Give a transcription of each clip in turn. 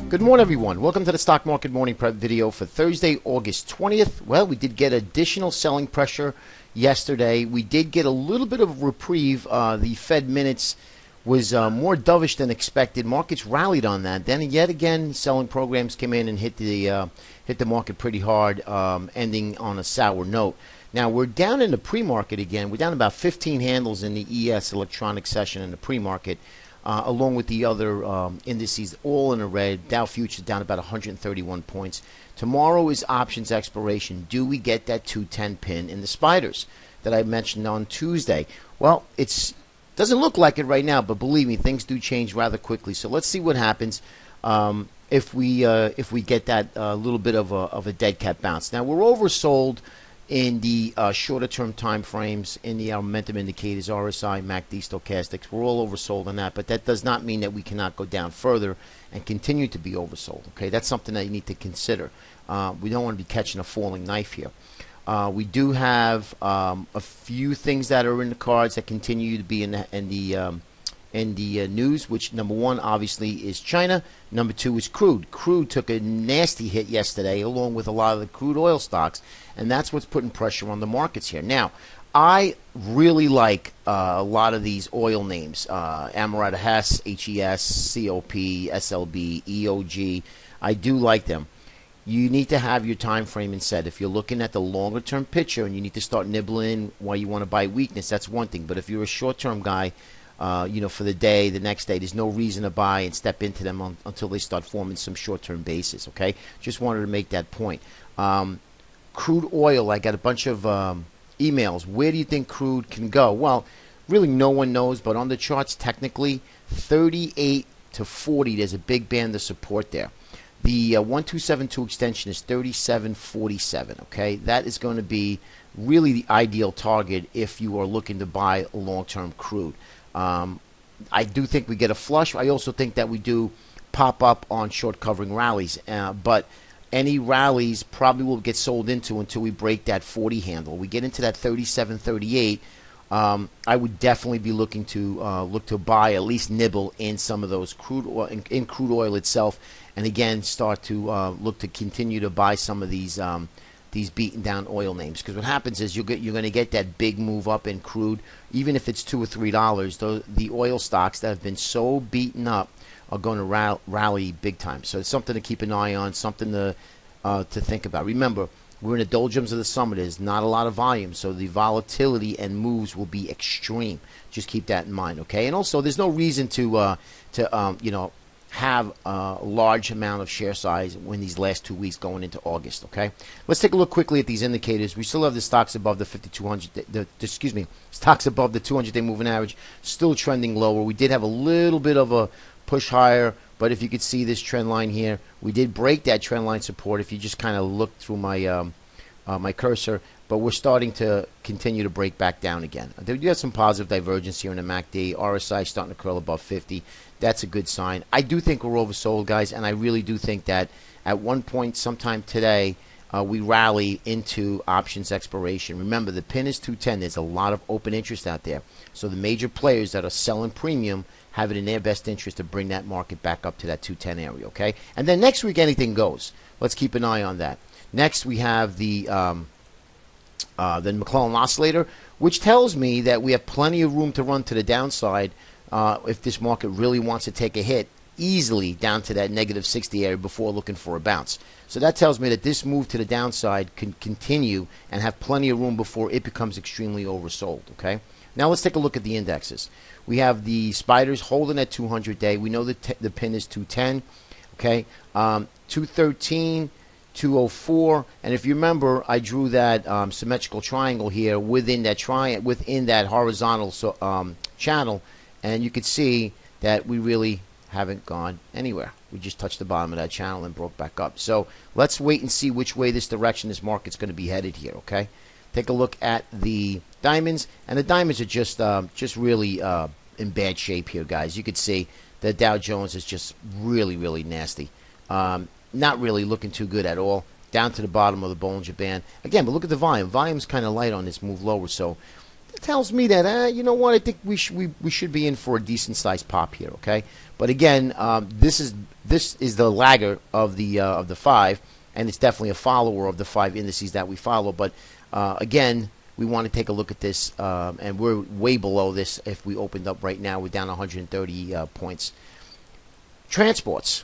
Good morning, everyone. Welcome to the Stock Market Morning Prep video for Thursday, August 20th. Well, we did get additional selling pressure yesterday. We did get a little bit of reprieve. The Fed minutes was more dovish than expected. Markets rallied on that. Then yet again, selling programs came in and hit the market pretty hard, ending on a sour note. Now, we're down in the pre-market again. We're down about 15 handles in the ES electronic session in the pre-market. Along with the other indices, all in the red. Dow futures down about 131 points. Tomorrow is options expiration. Do we get that 210 pin in the spiders that I mentioned on Tuesday? Well, it doesn't look like it right now, but believe me, things do change rather quickly. So let's see what happens if we get that little bit of a dead cat bounce. Now, we're oversold in the shorter term time frames, in the momentum indicators, RSI, MACD, stochastics. We're all oversold on that, but that does not mean that we cannot go down further and continue to be oversold. Okay, that's something that you need to consider. We don't want to be catching a falling knife here. We do have a few things that are in the cards that continue to be in the news, which number one obviously is China. Number two is crude. Crude took a nasty hit yesterday along with a lot of the crude oil stocks, and that's what's putting pressure on the markets here. Now, I really like a lot of these oil names, Amerada Hess, HES, COP, SLB, EOG. I do like them. You need to have your time frame in set. If you're looking at the longer term picture and you need to start nibbling while you want to buy weakness, that's one thing. But if you're a short term guy, for the day, the next day, there's no reason to buy and step into them until they start forming some short-term basis, okay? Just wanted to make that point. Crude oil, I got a bunch of emails. Where do you think crude can go? Well, really no one knows, but on the charts, technically, 38 to 40, there's a big band of support there. The 1272 extension is 37.47, okay? That is going to be really the ideal target if you are looking to buy long-term crude. I do think we get a flush. I also think that we do pop up on short covering rallies, but any rallies probably will get sold into until we break that 40 handle. We get into that 37.38. I would definitely be looking to buy, at least nibble in some of those crude oil, in crude oil itself, and again start to look to continue to buy some of these beaten down oil names, because what happens is you're going to get that big move up in crude, even if it's $2 or $3. The oil stocks that have been so beaten up are going to rally big time. So it's something to keep an eye on, something to think about. Remember, we're in the doldrums of the summer. There's not a lot of volume, so the volatility and moves will be extreme. Just keep that in mind, okay? And also, there's no reason to have a large amount of share size in these last 2 weeks going into August, okay? Let's take a look quickly at these indicators. We still have the stocks above the 5,200, stocks above the 200-day moving average, still trending lower. We did have a little bit of a push higher, but if you could see this trend line here, we did break that trend line support if you just kind of look through my my cursor, but we're starting to continue to break back down again. We do have some positive divergence here in the MACD. RSI starting to curl above 50. That's a good sign. I do think we're oversold, guys, and I really do think that at one point sometime today we rally into options expiration. Remember, the pin is 210. There's a lot of open interest out there. So the major players that are selling premium have it in their best interest to bring that market back up to that 210 area, okay? And then next week, anything goes. Let's keep an eye on that. Next, we have the McClellan oscillator, which tells me that we have plenty of room to run to the downside if this market really wants to take a hit easily down to that negative 60 area before looking for a bounce. So that tells me that this move to the downside can continue and have plenty of room before it becomes extremely oversold, okay? Now let's take a look at the indexes. We have the spiders holding at 200-day. We know that the pin is 210, okay? 213, 204, and if you remember, I drew that symmetrical triangle here within that horizontal channel, and you could see that we really haven't gone anywhere. We just touched the bottom of that channel and broke back up. So let's wait and see which way this market's going to be headed here, okay? Take a look at the diamonds, and the diamonds are just really in bad shape here, guys. You could see the Dow Jones is just really, really nasty. not really looking too good at all. Down to the bottom of the Bollinger Band. Again, but look at the volume. Volume's kind of light on this move lower, so that tells me that, you know what, I think we should be in for a decent-sized pop here, okay? But again, this is the lagger of the 5, and it's definitely a follower of the 5 indices that we follow. But again, we want to take a look at this, and we're way below this. If we opened up right now, we're down 130 points. Transports.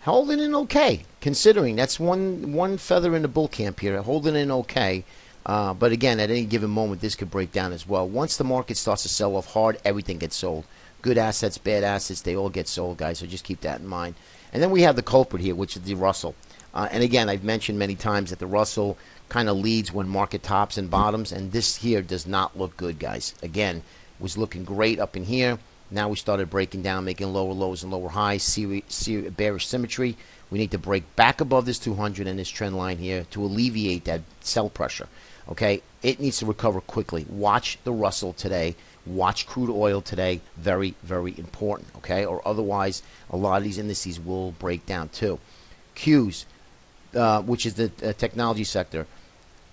Holding in okay, considering that's one feather in the bull camp here. Holding in okay, but again, at any given moment, this could break down as well. Once the market starts to sell off hard, everything gets sold. Good assets, bad assets, they all get sold, guys. So just keep that in mind. And then we have the culprit here, which is the Russell. And again, I've mentioned many times that the Russell kind of leads when market tops and bottoms, and this here does not look good, guys. Again, was looking great up in here. Now we started breaking down, making lower lows and lower highs, bearish symmetry. We need to break back above this 200 and this trend line here to alleviate that sell pressure. Okay, it needs to recover quickly. Watch the Russell today. Watch crude oil today. Very, very important. Okay, or otherwise a lot of these indices will break down too. Qs, which is the technology sector,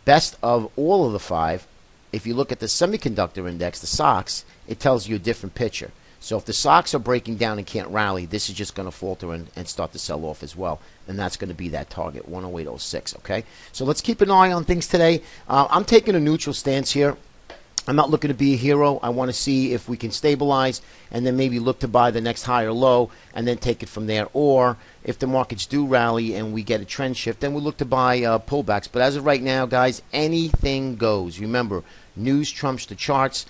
best of all of the 5. If you look at the semiconductor index, the SOX, it tells you a different picture. So if the SOX are breaking down and can't rally, this is just going to falter and start to sell off as well. And that's going to be that target, 108.06, okay? So let's keep an eye on things today. I'm taking a neutral stance here. I'm not looking to be a hero. I want to see if we can stabilize and then maybe look to buy the next higher low and then take it from there. Or if the markets do rally and we get a trend shift, then we'll look to buy pullbacks. But as of right now, guys, anything goes. Remember, news trumps the charts.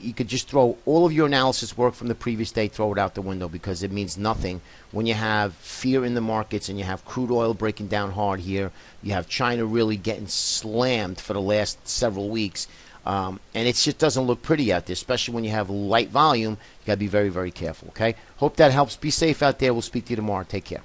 You could just throw all of your analysis work from the previous day, throw it out the window, because it means nothing when you have fear in the markets and you have crude oil breaking down hard here. You have China really getting slammed for the last several weeks. And it just doesn't look pretty out there, especially when you have light volume. You got to be very, very careful, okay? Hope that helps. Be safe out there. We'll speak to you tomorrow. Take care.